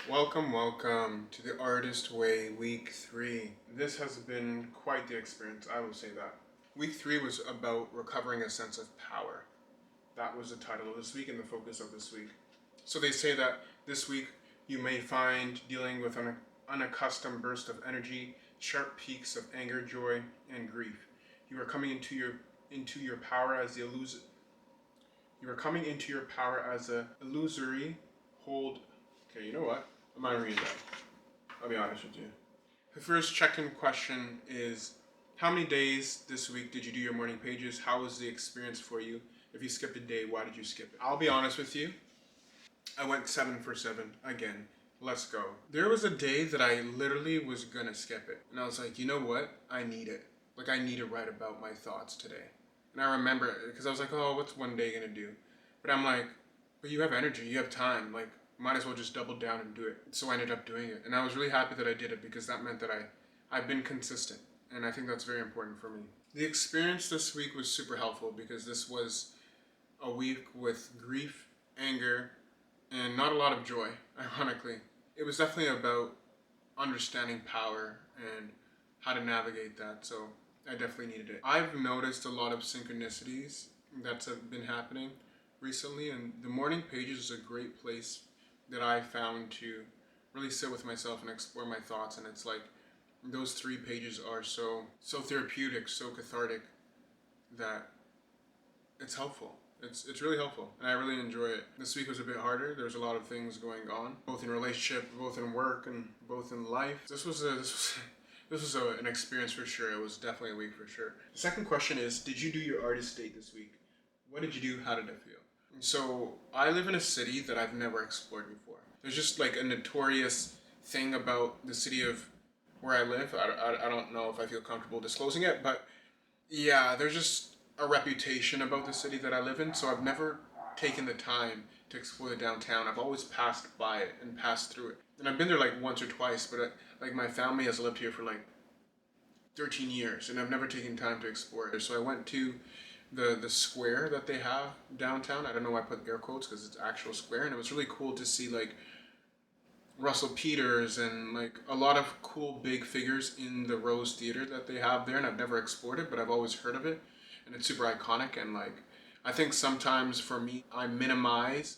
Welcome to the Artist Way Week 3. This has been quite the experience, I will say that. Week 3 was about recovering a sense of power. That was the title of this week and the focus of this week. So they say that this week you may find dealing with an unaccustomed burst of energy, sharp peaks of anger, joy, and grief. You are coming into your power as the illus- You are coming into your power as a illusory hold. Okay, you know what? I'm not reading that. I'll be honest with you. The first check-in question is, how many days this week did you do your morning pages? How was the experience for you? If you skipped a day, why did you skip it? I'll be honest with you. I went 7 for 7 again. Let's go. There was a day that I literally was gonna skip it. And I was like, you know what? I need it. Like, I need to write about my thoughts today. And I remember it because I was like, oh, what's one day gonna do? But I'm like, but you have energy, you have time. Like, might as well just double down and do it. So I ended up doing it. And I was really happy that I did it because that meant that I've been consistent. And I think that's very important for me. The experience this week was super helpful because this was a week with grief, anger, and not a lot of joy, ironically. It was definitely about understanding power and how to navigate that, so I definitely needed it. I've noticed a lot of synchronicities that's been happening recently, and the morning pages is a great place that I found to really sit with myself and explore my thoughts. And it's like those 3 pages are so therapeutic, so cathartic that it's helpful. It's really helpful, and I really enjoy it. This week was a bit harder. There was a lot of things going on, both in relationship, both in work, and both in life. An experience for sure. It was definitely a week for sure. The second question is, did you do your artist date this week? What did you do? How did it feel? So I live in a city that I've never explored before. There's just like a notorious thing about the city of where I live. I don't know if I feel comfortable disclosing it, but yeah, there's just a reputation about the city that I live in, so I've never taken the time to explore the downtown. I've always passed by it and passed through it. And I've been there like once or twice, but like my family has lived here for like 13 years and I've never taken time to explore it. So I went to the square that they have downtown. I don't know why I put air quotes because it's actual square, and it was really cool to see like Russell Peters and like a lot of cool big figures in the Rose Theater that they have there, and I've never explored it, but I've always heard of it, and it's super iconic. And like, I think sometimes for me, I minimize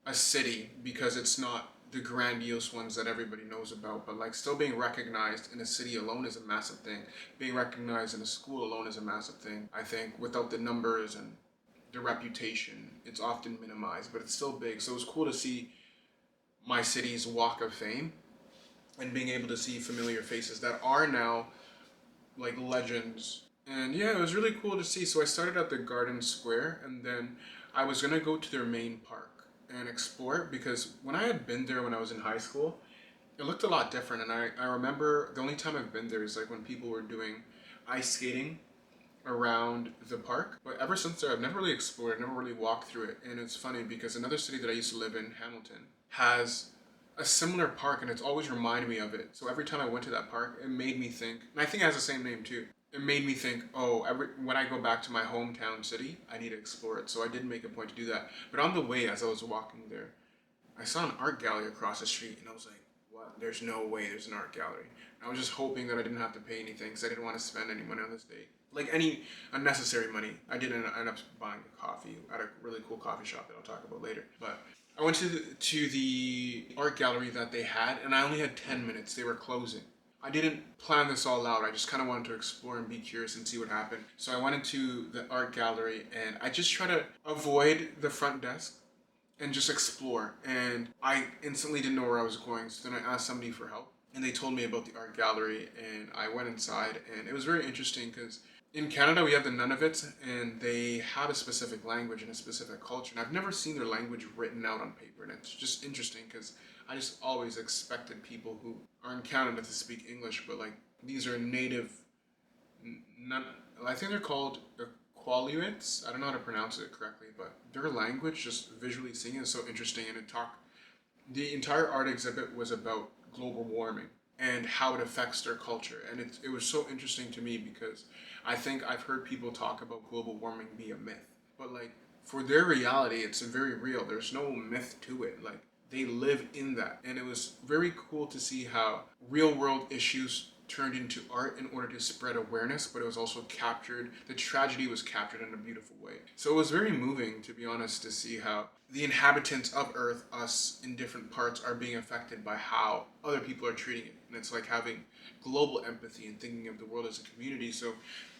a city because it's not the grandiose ones that everybody knows about, but like still being recognized in a city alone is a massive thing. Being recognized in a school alone is a massive thing. I think without the numbers and the reputation, it's often minimized, but it's still big. So it was cool to see my city's walk of fame and being able to see familiar faces that are now like legends. And yeah, it was really cool to see. So I started at the Garden Square, and then I was gonna go to their main park and explore it because when I had been there when I was in high school, it looked a lot different. And I remember the only time I've been there is like when people were doing ice skating around the park. But ever since there, I've never really explored, never really walked through it. And it's funny because another city that I used to live in, Hamilton, has a similar park, and it's always reminded me of it. So every time I went to that park, it made me think, and I think it has the same name too. It made me think, oh, when I go back to my hometown city, I need to explore it. So I did make a point to do that. But on the way, as I was walking there, I saw an art gallery across the street, and I was like, what? There's no way there's an art gallery. And I was just hoping that I didn't have to pay anything because I didn't want to spend any money on this date. Like any unnecessary money. I didn't end up buying a coffee at a really cool coffee shop that I'll talk about later. But I went to the art gallery that they had, and I only had 10 minutes. They were closing. I didn't plan this all out. I just kind of wanted to explore and be curious and see what happened. So I went into the art gallery, and I just try to avoid the front desk and just explore. And I instantly didn't know where I was going. So then I asked somebody for help, and they told me about the art gallery, and I went inside, and it was very interesting because in Canada we have the Nunavut, and they have a specific language and a specific culture, and I've never seen their language written out on paper, and it's just interesting because I just always expected people who are in Canada to speak English, but like these are native, none, I think they're called Qualuits. I don't know how to pronounce it correctly, but their language, just visually seeing it, is so interesting. And the entire art exhibit was about global warming and how it affects their culture. And it was so interesting to me because I think I've heard people talk about global warming be a myth, but like for their reality, it's very real. There's no myth to it. Like they live in that. And it was very cool to see how real world issues turned into art in order to spread awareness, but it was also captured, the tragedy was captured in a beautiful way. So it was very moving, to be honest, to see how the inhabitants of Earth, us in different parts, are being affected by how other people are treating it. And it's like having global empathy and thinking of the world as a community. So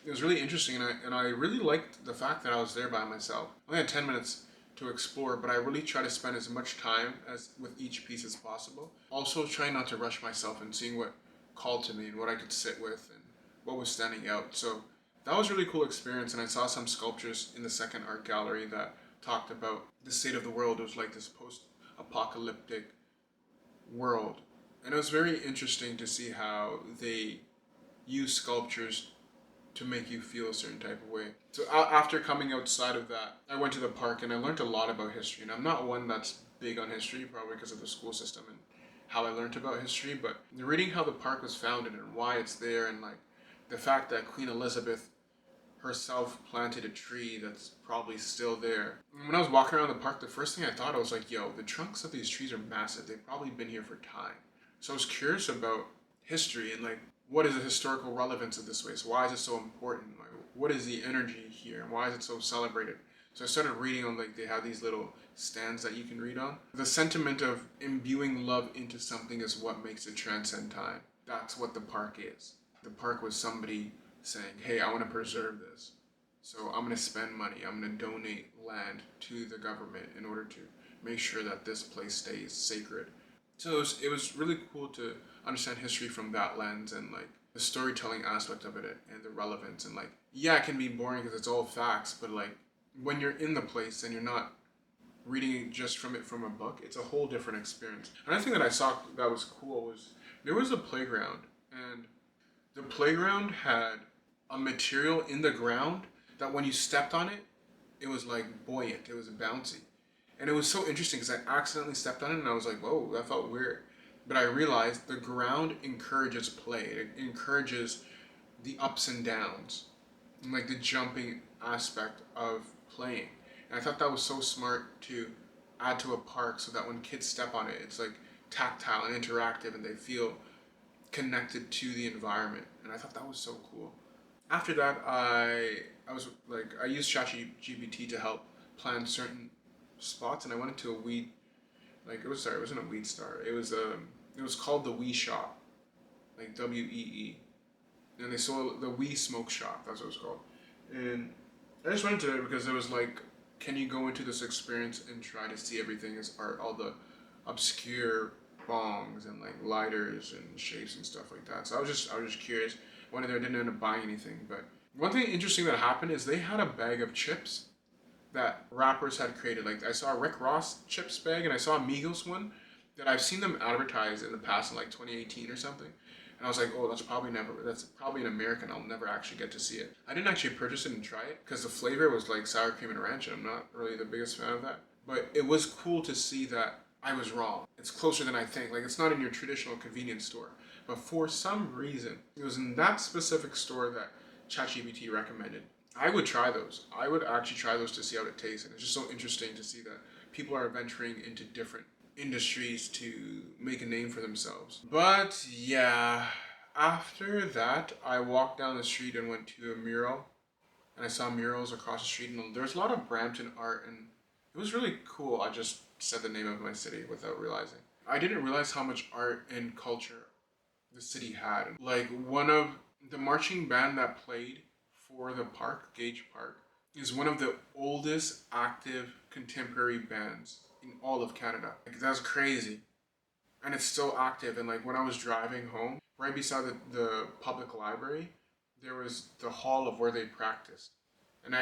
it was really interesting, and I really liked the fact that I was there by myself. I only had 10 minutes to explore, but I really try to spend as much time as with each piece as possible. Also, trying not to rush myself and seeing what called to me and what I could sit with and what was standing out. So that was a really cool experience, and I saw some sculptures in the second art gallery that talked about the state of the world. It was like this post-apocalyptic world, and it was very interesting to see how they use sculptures to make you feel a certain type of way. So after coming outside of that, I went to the park and I learned a lot about history. And I'm not one that's big on history, probably because of the school system and how I learned about history, but reading how the park was founded and why it's there, and like the fact that Queen Elizabeth herself planted a tree that's probably still there. When I was walking around the park, the first thing I thought, I was like, yo, the trunks of these trees are massive. They've probably been here for time. So I was curious about history and like, what is the historical relevance of this place? Why is it so important? Like, what is the energy here? And why is it so celebrated? So I started reading on, like, they have these little stands that you can read on. The sentiment of imbuing love into something is what makes it transcend time. That's what the park is. The park was somebody saying, hey, I want to preserve this. So I'm going to spend money. I'm going to donate land to the government in order to make sure that this place stays sacred. So it was really cool to understand history from that lens and like the storytelling aspect of it and the relevance, and like, yeah, it can be boring because it's all facts, but like when you're in the place and you're not reading just from a book, it's a whole different experience. Another thing that I saw that was cool was there was a playground, and the playground had a material in the ground that when you stepped on it, it was like buoyant, it was bouncy. And it was so interesting because I accidentally stepped on it and I was like, whoa, that felt weird. But I realized the ground encourages play. It encourages the ups and downs and like the jumping aspect of playing. And I thought that was so smart to add to a park so that when kids step on it, it's like tactile and interactive and they feel connected to the environment. And I thought that was so cool. After that, I was like, I used ChatGPT to help plan certain spots, and I went into a weed, like it wasn't a weed store. It was called the Wee Shop, like WEE, and they sold the Wee Smoke Shop. That's what it was called, and I just went into it because it was like, can you go into this experience and try to see everything as art, all the obscure bongs and like lighters and shapes and stuff like that. So I was just curious. Went in there, didn't end up buying anything, but one thing interesting that happened is they had a bag of chips that rappers had created. Like I saw a Rick Ross chips bag and I saw a Migos one that I've seen them advertise in the past in like 2018 or something. And I was like, oh, that's probably an American. I'll never actually get to see it. I didn't actually purchase it and try it because the flavor was like sour cream and ranch, and I'm not really the biggest fan of that. But it was cool to see that I was wrong. It's closer than I think. Like it's not in your traditional convenience store. But for some reason, it was in that specific store that ChatGPT recommended. I would try those. I would actually try those to see how it tastes. And it's just so interesting to see that people are venturing into different industries to make a name for themselves. But yeah, after that, I walked down the street and went to a mural. And I saw murals across the street. And there's a lot of Brampton art. And it was really cool. I just said the name of my city without realizing. I didn't realize how much art and culture the city had. Like one of the marching band that played for the park, Gage Park, is one of the oldest active contemporary bands in all of Canada. Like that's crazy. And it's still active. And like when I was driving home, right beside the public library, there was the hall of where they practiced. And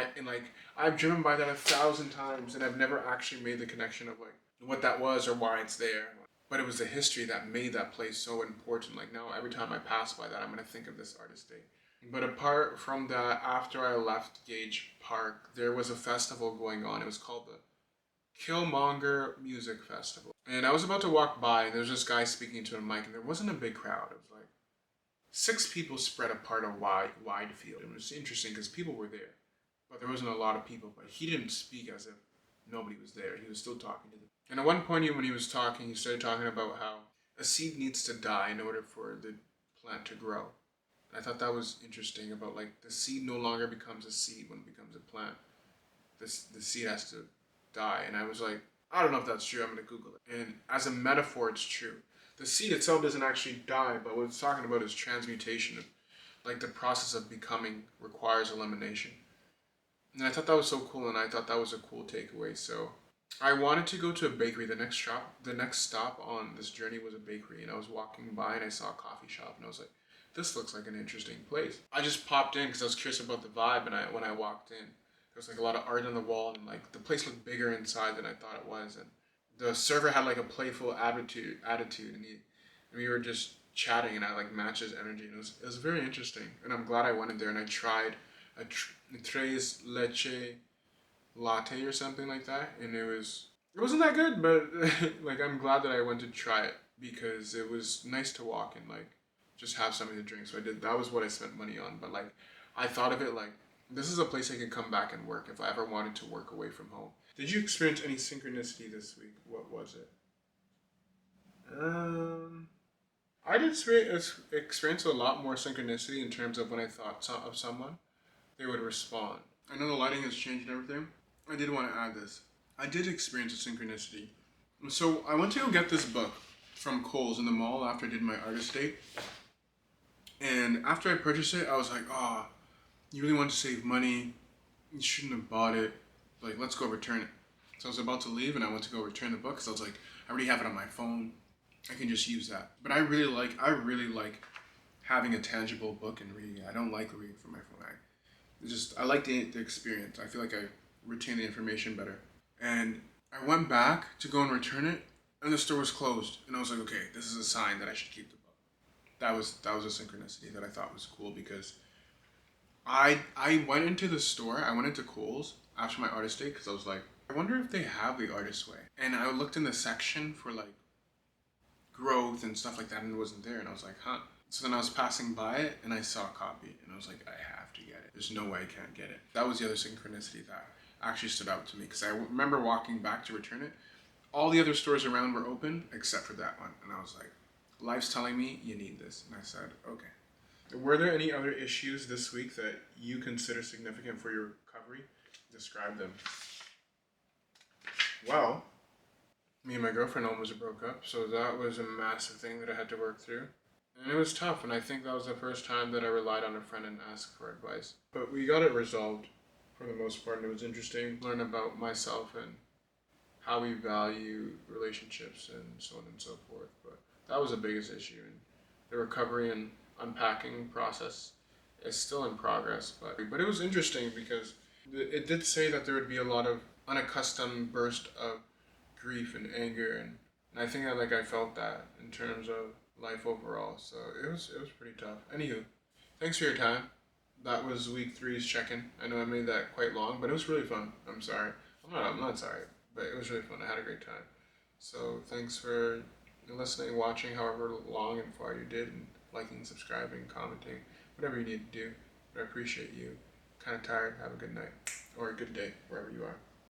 I've driven by that 1,000 times and I've never actually made the connection of like what that was or why it's there. But it was the history that made that place so important. Like now, every time I pass by that, I'm gonna think of this artist day. But apart from that, after I left Gage Park, there was a festival going on. It was called the Killmonger Music Festival. And I was about to walk by, and there was this guy speaking to a mic, and there wasn't a big crowd. It was like 6 people spread apart a wide field. It was interesting because people were there, but there wasn't a lot of people. But he didn't speak as if nobody was there. He was still talking to them. And at one point, when he was talking, he started talking about how a seed needs to die in order for the plant to grow. I thought that was interesting about like the seed no longer becomes a seed when it becomes a plant. The seed has to die. And I was like, I don't know if that's true. I'm going to Google it. And as a metaphor, it's true. The seed itself doesn't actually die, but what it's talking about is transmutation. Like the process of becoming requires elimination. And I thought that was so cool, and I thought that was a cool takeaway. So I wanted to go to a bakery. The next stop on this journey was a bakery, and I was walking by and I saw a coffee shop, and I was like, this looks like an interesting place. I just popped in because I was curious about the vibe, and when I walked in, there was like a lot of art on the wall, and like the place looked bigger inside than I thought it was, and the server had like a playful attitude, and we were just chatting, and I like matched his energy, and it was very interesting, and I'm glad I went in there and I tried a tres leche latte or something like that, and it wasn't that good, but like I'm glad that I went to try it because it was nice to walk and like just have something to drink. So I did. That was what I spent money on. But like I thought of it like this is a place I could come back and work if I ever wanted to work away from home. Did you experience any synchronicity this week? What was it? I did experience a lot more synchronicity in terms of when I thought of someone, they would respond. I know the lighting has changed and everything. I did want to add this. I did experience a synchronicity. So I went to go get this book from Kohl's in the mall after I did my artist date. And after I purchased it, I was like, oh, you really want to save money. You shouldn't have bought it. Like, let's go return it. So I was about to leave and I went to go return the book because I was like, I already have it on my phone. I can just use that. But I really like having a tangible book and reading it. I don't like reading from my phone. I like the experience. I feel like I retain the information better. And I went back to go and return it, and the store was closed. And I was like, okay, this is a sign that I should keep the book. That was a synchronicity that I thought was cool because I went into the store. I went into Kohl's after my artist date because I was like, I wonder if they have the artist way. And I looked in the section for like growth and stuff like that, and it wasn't there. And I was like, huh. So then I was passing by it and I saw a copy and I was like, I have to get it. There's no way I can't get it. That was the other synchronicity that actually stood out to me because I remember walking back to return it. All the other stores around were open except for that one. And I was like, life's telling me you need this. And I said, okay. Were there any other issues this week that you consider significant for your recovery? Describe them. Well, me and my girlfriend almost broke up, so that was a massive thing that I had to work through. And it was tough, and I think that was the first time that I relied on a friend and asked for advice. But we got it resolved for the most part, and it was interesting to learn about myself and how we value relationships and so on and so forth. But that was the biggest issue, and the recovery and unpacking process is still in progress. But it was interesting because it did say that there would be a lot of unaccustomed burst of grief and anger, and I think that like I felt that in terms of life overall. So it was pretty tough. Anywho, thanks for your time. That was week three's check-in. I know I made that quite long, but it was really fun. I'm sorry. I'm not sorry, but it was really fun. I had a great time. So thanks for listening, watching, however long and far you did, and liking, subscribing, commenting, whatever you need to do. But I appreciate you. Kind of tired. Have a good night or a good day wherever you are.